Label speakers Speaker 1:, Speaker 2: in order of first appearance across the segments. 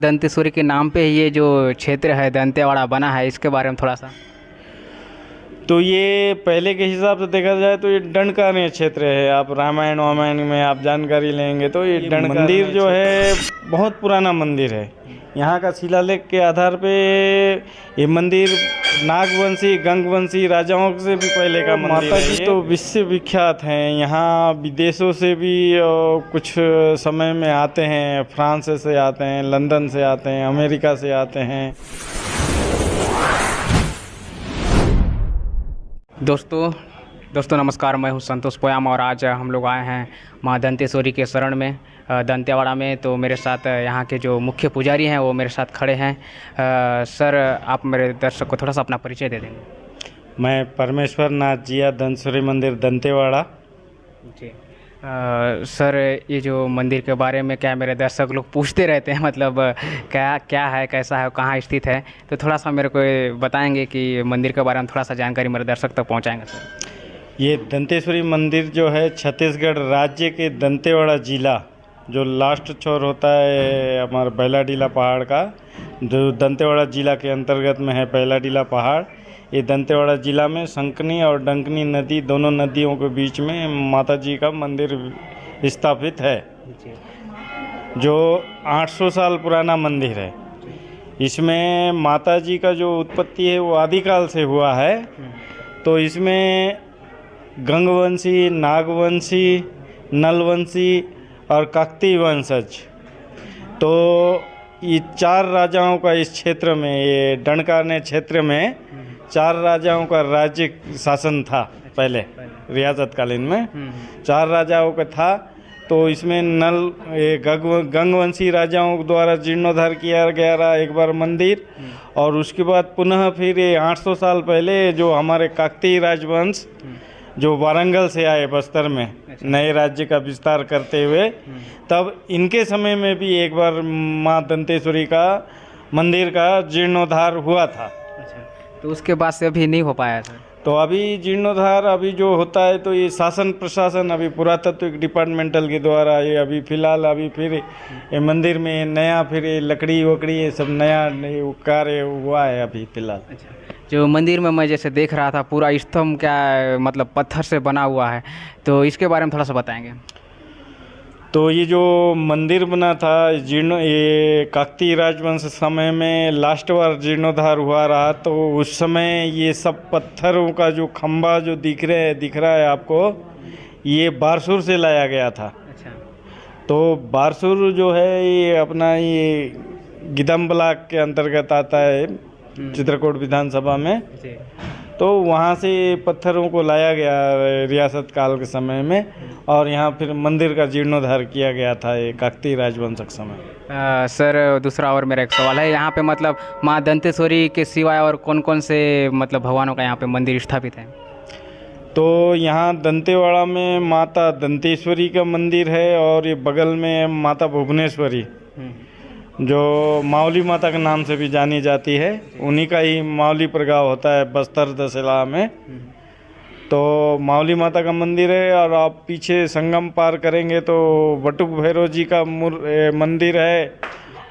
Speaker 1: दंतेश्वरी के नाम पे ही ये जो क्षेत्र है दंतेवाड़ा बना है, इसके बारे में थोड़ा सा।
Speaker 2: तो ये पहले के हिसाब से देखा जाए तो ये दंडकारण्य क्षेत्र है। आप रामायण वामायण में आप जानकारी लेंगे तो ये मंदिर जो है बहुत पुराना मंदिर है। यहाँ का शिलालेख के आधार पे ये मंदिर नागवंशी गंगवंशी राजाओं से भी पहले का मंदिर है। माता जी तो विश्व विख्यात हैं। यहाँ विदेशों से भी कुछ समय में आते हैं, फ्रांस से आते हैं, लंदन से आते हैं, अमेरिका से आते हैं।
Speaker 1: दोस्तों नमस्कार, मैं हूं संतोष पोयाम और आज हम लोग आए हैं माँ दंतेश्वरी के शरण में दंतेवाड़ा में। तो मेरे साथ यहाँ के जो मुख्य पुजारी हैं वो मेरे साथ खड़े हैं। सर, आप मेरे दर्शक को थोड़ा सा अपना परिचय दे देंगे।
Speaker 2: मैं परमेश्वर नाथ जिया दंतेश्वरी मंदिर दंतेवाड़ा।
Speaker 1: जी सर, ये जो मंदिर के बारे में क्या मेरे दर्शक लोग पूछते रहते हैं, मतलब क्या है, कैसा है, कहाँ स्थित है, तो थोड़ा सा मेरे को बताएंगे कि मंदिर के बारे में थोड़ा सा जानकारी मेरे दर्शक तक पहुँचाएंगे सर।
Speaker 2: ये दंतेश्वरी मंदिर जो है छत्तीसगढ़ राज्य के दंतेवाड़ा जिला, जो लास्ट छोर होता है हमारा बैलाडीला पहाड़ का, जो दंतेवाड़ा जिला के अंतर्गत में है बैलाडीला पहाड़। ये दंतेवाड़ा जिला में संकनी और डंकनी नदी, दोनों नदियों के बीच में माता जी का मंदिर स्थापित है, जो 800 साल पुराना मंदिर है। इसमें माता जी का जो उत्पत्ति है वो आदिकाल से हुआ है। तो इसमें गंगवंशी, नागवंशी, नलवंशी और काकतीय वंशज, तो ये 4 राजाओं का इस क्षेत्र में, ये दंडकारण्य क्षेत्र में 4 राजाओं का राज्य शासन था। पहले रियासत कालीन में 4 राजाओं का था। तो इसमें गंगवंशी राजाओं द्वारा जीर्णोद्धार किया गया रहा एक बार मंदिर, और उसके बाद पुनः फिर ये 800 साल पहले जो हमारे काकतीय राजवंश जो वारंगल से आए बस्तर में नए राज्य का विस्तार करते हुए, तब इनके समय में भी एक बार माँ दंतेश्वरी का मंदिर का जीर्णोद्धार हुआ था।
Speaker 1: अच्छा, तो उसके बाद से अभी नहीं हो पाया सर?
Speaker 2: तो अभी जीर्णोद्धार अभी जो होता है तो ये शासन प्रशासन, अभी पुरातत्व डिपार्टमेंटल के द्वारा ये अभी फ़िलहाल अभी फिर ये मंदिर में नया फिर ये लकड़ी वकड़ी ये सब नया कार्य हुआ है अभी फ़िलहाल।
Speaker 1: अच्छा, जो मंदिर में मैं जैसे देख रहा था पूरा स्तंभ क्या मतलब पत्थर से बना हुआ है, तो इसके बारे में थोड़ा सा बताएंगे।
Speaker 2: तो ये जो मंदिर बना था ये काकतीय राजवंश समय में लास्ट बार जीर्णोद्धार हुआ रहा। तो उस समय ये सब पत्थरों का जो खंभा जो दिख रहा है आपको, ये बारसूर से लाया गया था।
Speaker 1: अच्छा,
Speaker 2: तो बारसूर जो है ये अपना ये गिदम ब्लॉक के अंतर्गत आता है, चित्रकूट विधानसभा में। तो वहाँ से पत्थरों को लाया गया रियासत काल के समय में, और यहाँ फिर मंदिर का जीर्णोद्धार किया गया था ये काकतीय राजवंशक समय।
Speaker 1: सर, दूसरा और मेरा एक सवाल है, यहाँ पे मतलब माँ दंतेश्वरी के सिवाय और कौन कौन से मतलब भगवानों का यहाँ पे मंदिर स्थापित है?
Speaker 2: तो यहाँ दंतेवाड़ा में माता दंतेश्वरी का मंदिर है, और ये बगल में माता भुवनेश्वरी जो मावली माता के नाम से भी जानी जाती है, उन्हीं का ही मावली प्रगाव होता है बस्तर दशहरा में। तो मावली माता का मंदिर है, और आप पीछे संगम पार करेंगे तो बटुक भैरव जी का मंदिर है,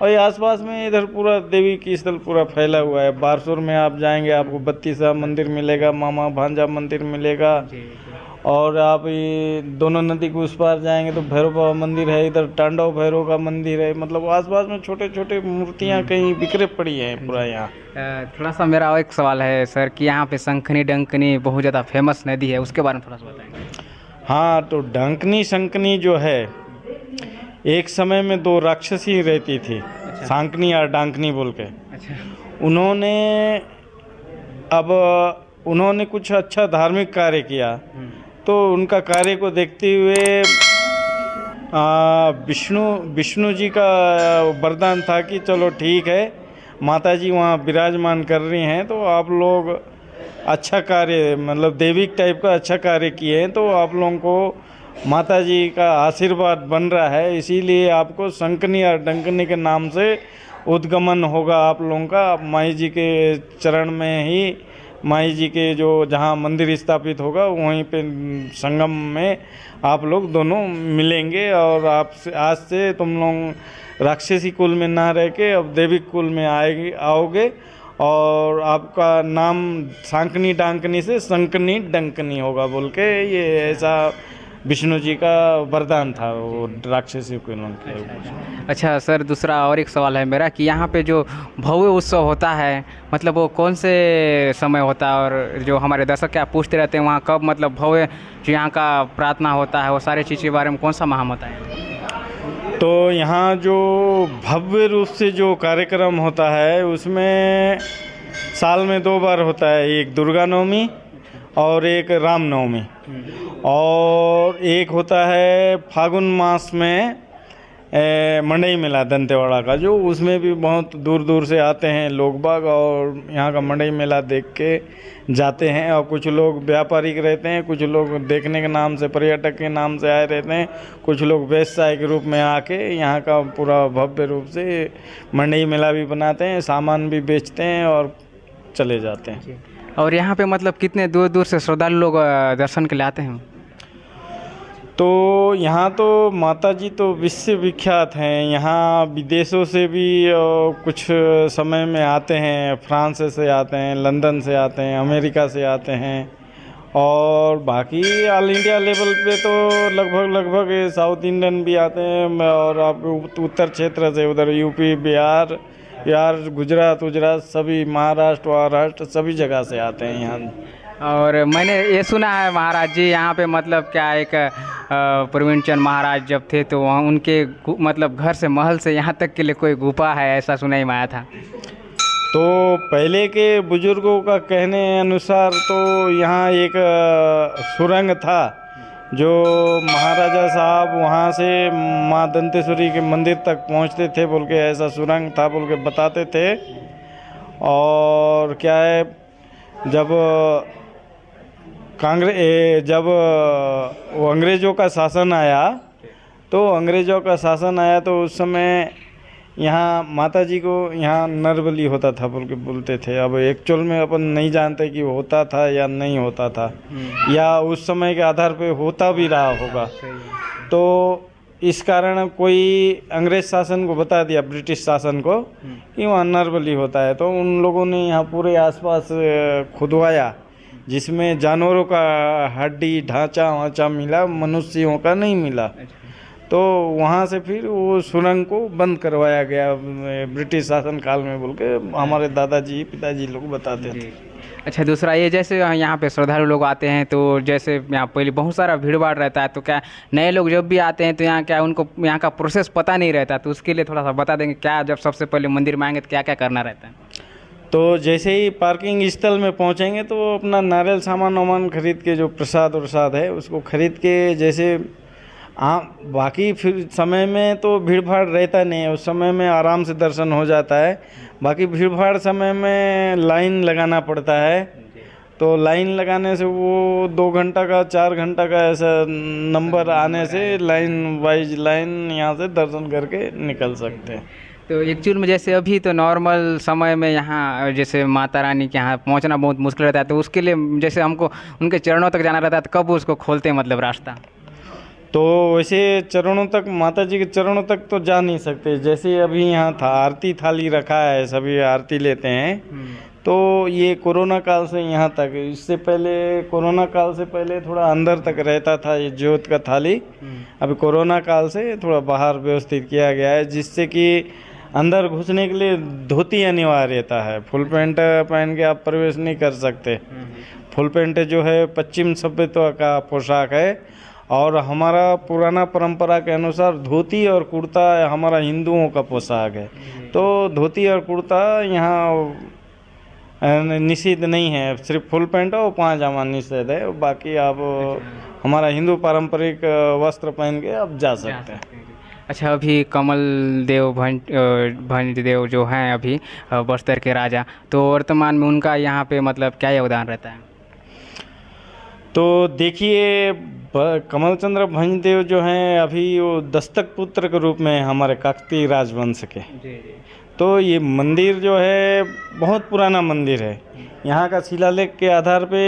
Speaker 2: और ये आसपास में इधर पूरा देवी की स्थल पूरा फैला हुआ है। बारसूर में आप जाएंगे आपको बत्तीसा मंदिर मिलेगा, मामा भांजा मंदिर मिलेगा, और आप ये दोनों नदी के उस पार जाएंगे तो भैरव बाबा मंदिर है, इधर टांडव भैरव का मंदिर है। मतलब आसपास में छोटे छोटे मूर्तियाँ कहीं बिखरे पड़ी हैं पूरा यहाँ।
Speaker 1: थोड़ा सा मेरा और एक सवाल है सर कि यहाँ पे शंखनी डंकनी बहुत ज़्यादा फेमस नदी है, उसके बारे में थोड़ा सा बताएंगे।
Speaker 2: हाँ, तो डंकनी शंकनी जो है, एक समय में 2 राक्षसी रहती थी। अच्छा। सांकनी और डांकनी बोल के। अच्छा। उन्होंने कुछ अच्छा धार्मिक कार्य किया, तो उनका कार्य को देखते हुए विष्णु जी का वरदान था कि चलो ठीक है, माता जी वहाँ विराजमान कर रही हैं, तो आप लोग अच्छा कार्य मतलब दैविक टाइप का अच्छा कार्य किए हैं, तो आप लोगों को माता जी का आशीर्वाद बन रहा है, इसीलिए आपको शंकनी और डंकनी के नाम से उद्गमन होगा आप लोगों का। आप माई जी के चरण में ही, माई जी के जो जहाँ मंदिर स्थापित होगा वहीं पे संगम में आप लोग दोनों मिलेंगे, और आप आज से तुम लोग राक्षसी कुल में ना रह के अब दैविक कुल में आओगे और आपका नाम सांकनी डांकनी से संकनी डंकनी होगा बोल के, ये ऐसा विष्णु जी का वरदान था वो राक्षसी कुलों के ऊपर।
Speaker 1: अच्छा सर, दूसरा और एक सवाल है मेरा कि यहाँ पे जो भव्य उत्सव होता है मतलब वो कौन से समय होता है, और जो हमारे दर्शक क्या पूछते रहते हैं वहाँ कब मतलब भव्य जो यहाँ का प्रार्थना होता है वो सारी चीज़ के बारे में कौन सा माहम होता है?
Speaker 2: तो यहाँ जो भव्य रूप से जो कार्यक्रम होता है उसमें साल में 2 बार होता है, एक दुर्गा नवमी और एक राम नवमी, और एक होता है फागुन मास में मंडई मेला दंतेवाड़ा का, जो उसमें भी बहुत दूर दूर से आते हैं लोग बाग और यहाँ का मंडई मेला देख के जाते हैं। और कुछ लोग व्यापारिक रहते हैं, कुछ लोग देखने के नाम से पर्यटक के नाम से आए रहते हैं, कुछ लोग व्यवसाय के रूप में आके यहाँ का पूरा भव्य रूप से मंडई मेला भी बनाते हैं, सामान भी बेचते हैं और चले जाते हैं।
Speaker 1: और यहाँ पे मतलब कितने दूर दूर से श्रद्धालु लोग दर्शन के लिए आते हैं?
Speaker 2: तो यहाँ तो माता जी तो विश्व विख्यात हैं, यहाँ विदेशों से भी कुछ समय में आते हैं, फ्रांस से आते हैं, लंदन से आते हैं, अमेरिका से आते हैं, और बाकी ऑल इंडिया लेवल पे तो लगभग साउथ इंडियन भी आते हैं, और आप उत्तर क्षेत्र से उधर यूपी बिहार गुजरात सभी महाराष्ट्र सभी जगह से आते हैं यहाँ।
Speaker 1: और मैंने ये सुना है महाराज जी यहाँ पे मतलब क्या एक प्रवीण चंद महाराज जब थे तो वहाँ उनके मतलब घर से महल से यहाँ तक के लिए कोई गुफा है, ऐसा सुना ही में आया था।
Speaker 2: तो पहले के बुजुर्गों का कहने अनुसार तो यहाँ एक सुरंग था जो महाराजा साहब वहाँ से माँ दंतेश्वरी के मंदिर तक पहुँचते थे बोल के, ऐसा सुरंग था बोल के बताते थे। और क्या है, जब वो अंग्रेज़ों का शासन आया तो उस समय यहाँ माता जी को यहाँ नरबली होता था बोल के बोलते थे। अब एक्चुअल में अपन नहीं जानते कि होता था या नहीं होता था, या उस समय के आधार पे होता भी रहा होगा। तो इस कारण कोई अंग्रेज शासन को बता दिया, ब्रिटिश शासन को, कि वहाँ नरबली होता है। तो उन लोगों ने यहाँ पूरे आसपास खुदवाया जिसमें जानवरों का हड्डी ढांचा मिला, मनुष्यों का नहीं मिला। तो वहाँ से फिर वो सुरंग को बंद करवाया गया ब्रिटिश शासन काल में बोल के हमारे दादाजी पिताजी लोग बताते थे।
Speaker 1: अच्छा, दूसरा ये जैसे यहाँ पे श्रद्धालु लोग आते हैं तो जैसे यहाँ पहले बहुत सारा भीड़ भाड़ रहता है, तो क्या नए लोग जब भी आते हैं तो यहाँ क्या उनको यहाँ का प्रोसेस पता नहीं रहता, तो उसके लिए थोड़ा सा बता देंगे क्या, जब सबसे पहले मंदिर में आएंगे तो क्या क्या करना रहता है?
Speaker 2: तो जैसे ही पार्किंग स्थल में पहुँचेंगे तो अपना नारियल सामान खरीद के, जो प्रसाद है उसको खरीद के, जैसे बाकी फिर समय में तो भीड़ भाड़ रहता नहीं है, उस समय में आराम से दर्शन हो जाता है। बाकी भीड़ भाड़ समय में लाइन लगाना पड़ता है, तो लाइन लगाने से वो 2 घंटा का 4 घंटा का ऐसा नंबर आने से लाइन वाइज लाइन यहाँ से दर्शन करके निकल सकते हैं।
Speaker 1: तो एक्चुअल में जैसे अभी तो नॉर्मल समय में यहाँ जैसे माता रानी के यहाँ पहुँचना बहुत मुश्किल रहता है, तो उसके लिए जैसे हमको उनके चरणों तक जाना रहता है तो कब उसको खोलते हैं मतलब रास्ता?
Speaker 2: तो वैसे चरणों तक, माता जी के चरणों तक तो जा नहीं सकते। जैसे अभी यहाँ था आरती थाली रखा है, सभी आरती लेते हैं, तो ये कोरोना काल से यहाँ तक, इससे पहले कोरोना काल से पहले थोड़ा अंदर तक रहता था ये ज्योत का थाली। अभी कोरोना काल से थोड़ा बाहर व्यवस्थित किया गया है, जिससे कि अंदर घुसने के लिए धोती अनिवार्यता है, फुल पैंट पहन के आप प्रवेश नहीं कर सकते। फुल पैंट जो है पश्चिम सभ्यता का पोशाक है, और हमारा पुराना परंपरा के अनुसार धोती और कुर्ता हमारा हिंदुओं का पोशाक है। तो धोती और कुर्ता यहाँ निषिद्ध नहीं है, सिर्फ फुल पैंट और पायजामा निषेध है। बाकी आप हमारा हिंदू पारंपरिक वस्त्र पहन के आप जा सकते हैं।
Speaker 1: अच्छा, अभी कमल देव भंज देव जो हैं अभी बस्तर के राजा, तो वर्तमान में उनका यहाँ पे मतलब क्या योगदान रहता है?
Speaker 2: तो देखिए, कमल चंद्र भंजदेव जो हैं अभी वो दस्तक पुत्र के रूप में हमारे काकतीय राजवंश के। तो ये मंदिर जो है बहुत पुराना मंदिर है। यहाँ का शिलालेख के आधार पे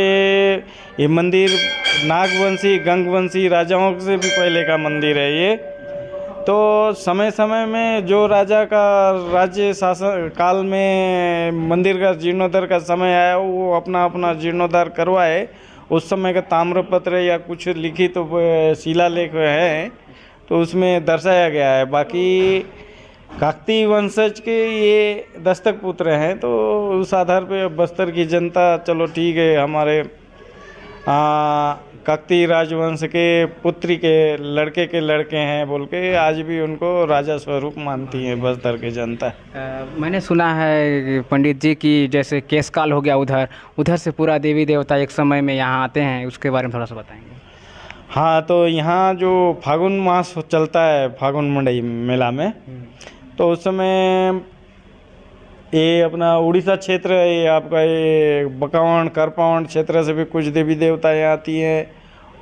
Speaker 2: ये मंदिर नागवंशी गंगवंशी राजाओं से भी पहले का मंदिर है ये। तो समय समय में जो राजा का राज्य शासन काल में मंदिर का जीर्णोद्धार का समय आया, वो अपना अपना जीर्णोद्धार करवाए। उस समय का ताम्रपत्र या कुछ लिखित तो शिलालेख है, तो उसमें दर्शाया गया है। बाकी काकतीय वंशज के ये दस्तक पुत्र हैं, तो उस आधार पे बस्तर की जनता चलो ठीक है, हमारे काकतीय राजवंश के पुत्री के लड़के हैं बोल के आज भी उनको राजा स्वरूप मानती है बस्तर की जनता।
Speaker 1: मैंने सुना है पंडित जी की जैसे केशकाल हो गया, उधर से पूरा देवी देवता एक समय में यहाँ आते हैं, उसके बारे में थोड़ा सा बताएंगे।
Speaker 2: हाँ, तो यहाँ जो फागुन मास चलता है, फागुन मंडई मेला में, तो उस समय ये अपना उड़ीसा क्षेत्र, ये आपका ये बकावंड करपावंड क्षेत्र से भी कुछ देवी देवताएँ आती हैं,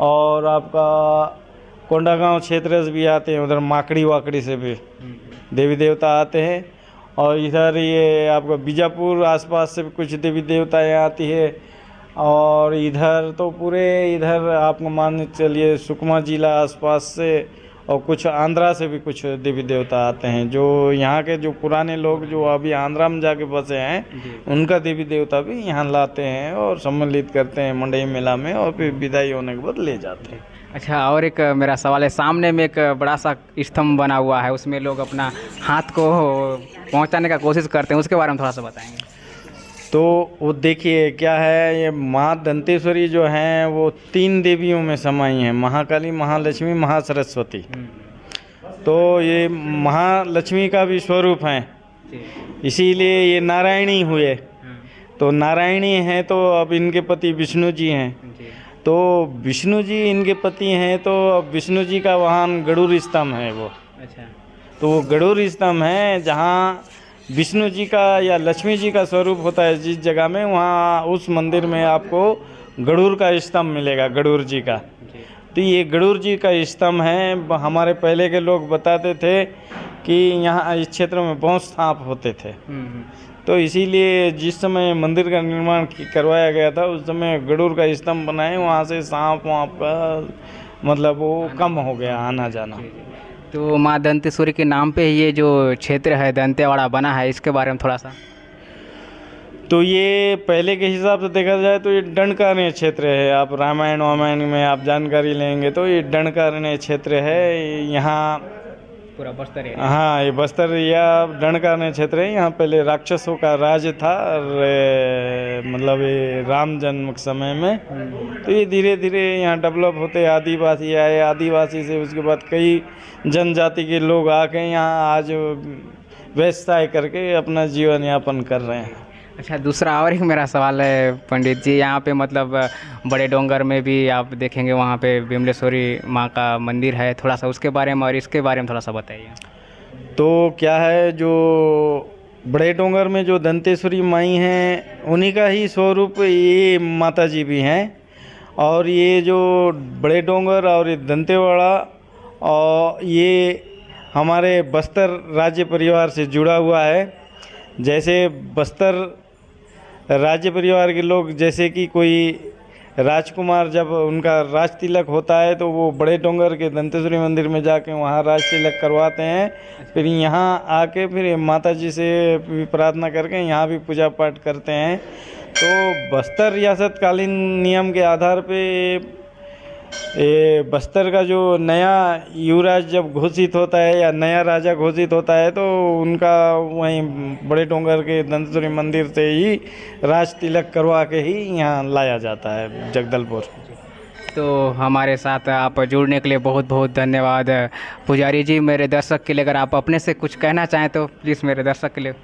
Speaker 2: और आपका कोंडागांव क्षेत्र से भी आते हैं, उधर माकड़ी वाकड़ी से भी देवी देवता आते हैं। और इधर ये आपका बीजापुर आसपास से भी कुछ देवी देवताएँ आती है। और इधर तो पूरे इधर आपको मान चलिए सुकमा जिला आसपास से, और कुछ आंध्रा से भी कुछ देवी देवता आते हैं। जो यहाँ के जो पुराने लोग जो अभी आंध्रा में जाके बसे हैं, उनका देवी देवता भी यहाँ लाते हैं और सम्मिलित करते हैं मंडई मेला में, और फिर विदाई होने के बाद ले जाते हैं।
Speaker 1: अच्छा, और एक मेरा सवाल है, सामने में एक बड़ा सा स्तंभ बना हुआ है, उसमें लोग अपना हाथ को पहुँचाने का कोशिश करते हैं, उसके बारे में थोड़ा सा बताएंगे।
Speaker 2: तो वो देखिए क्या है, ये माँ दंतेश्वरी जो हैं वो 3 देवियों में समाई हैं, महाकाली, महालक्ष्मी, महासरस्वती। तो ये महालक्ष्मी का भी स्वरूप हैं, इसीलिए ये नारायणी हुए। तो नारायणी हैं, तो अब इनके पति विष्णु जी हैं, तो विष्णु जी इनके पति हैं, तो अब विष्णु जी का वाहन गरुड़ स्तंभ है वो।
Speaker 1: अच्छा,
Speaker 2: तो वो गरुड़ स्तंभ है, जहाँ विष्णु जी का या लक्ष्मी जी का स्वरूप होता है जिस जगह में, वहाँ उस मंदिर में आपको गरुड़ का स्तंभ मिलेगा, गरुड़ जी का। तो ये गरुड़ जी का स्तंभ है। हमारे पहले के लोग बताते थे कि यहाँ इस क्षेत्र में बहुत सांप होते थे, तो इसीलिए जिस समय मंदिर का निर्माण करवाया गया था, उस समय गरुड़ का स्तंभ बनाए, वहाँ से सांप वाँप का मतलब वो कम हो गया आना जाना।
Speaker 1: तो माँ दंतेश्वरी के नाम पे ये जो क्षेत्र है दंतेवाड़ा बना है, इसके बारे में थोड़ा सा।
Speaker 2: तो ये पहले के हिसाब से देखा जाए तो ये दंडकारण्य क्षेत्र है। आप रामायण वामायण में आप जानकारी लेंगे तो ये दंडकारण्य क्षेत्र है। यहाँ
Speaker 1: पूरा बस्तर एरिया।
Speaker 2: हाँ, ये बस्तर या दंडकारण्य क्षेत्र है। यहाँ पहले राक्षसों का राज था, मतलब ये राम जन्म के समय में। तो ये धीरे धीरे यहाँ डेवलप होते आदिवासी आए, आदिवासी से उसके बाद कई जनजाति के लोग आके यहाँ आज व्यवसाय करके अपना जीवन यापन कर रहे हैं।
Speaker 1: अच्छा, दूसरा और एक मेरा सवाल है पंडित जी, यहाँ पे मतलब बड़े डोंगर में भी आप देखेंगे, वहाँ पे विमलेश्वरी माँ का मंदिर है, थोड़ा सा उसके बारे में और इसके बारे में थोड़ा सा बताइए।
Speaker 2: तो क्या है, जो बड़े डोंगर में जो दंतेश्वरी माई हैं, उन्हीं का ही स्वरूप ये माता जी भी हैं। और ये जो बड़े डोंगर और ये दंतेवाड़ा, और ये हमारे बस्तर राज्य परिवार से जुड़ा हुआ है। जैसे बस्तर राज्य परिवार के लोग, जैसे कि कोई राजकुमार जब उनका राज तिलक होता है तो वो बड़े डोंगर के दंतेश्वरी मंदिर में जाके वहाँ राज तिलक करवाते हैं। फिर यहाँ आके फिर माता जी से भी प्रार्थना करके यहाँ भी पूजा पाठ करते हैं। तो बस्तर रियासतकालीन नियम के आधार पे ये बस्तर का जो नया युवराज जब घोषित होता है या नया राजा घोषित होता है, तो उनका वहीं बड़े डोंगर के दंतेश्वरी मंदिर से ही राज तिलक करवा के ही यहाँ लाया जाता है जगदलपुर।
Speaker 1: तो हमारे साथ आप जुड़ने के लिए बहुत बहुत धन्यवाद पुजारी जी। मेरे दर्शक के लिए अगर आप अपने से कुछ कहना चाहें तो प्लीज़ मेरे दर्शक के लिए।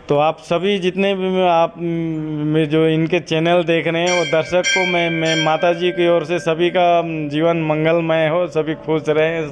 Speaker 2: तो आप सभी जितने भी आप में जो इनके चैनल देख रहे हैं वो दर्शक को मैं माता जी की ओर से सभी का जीवन मंगलमय हो, सभी खुश रहें।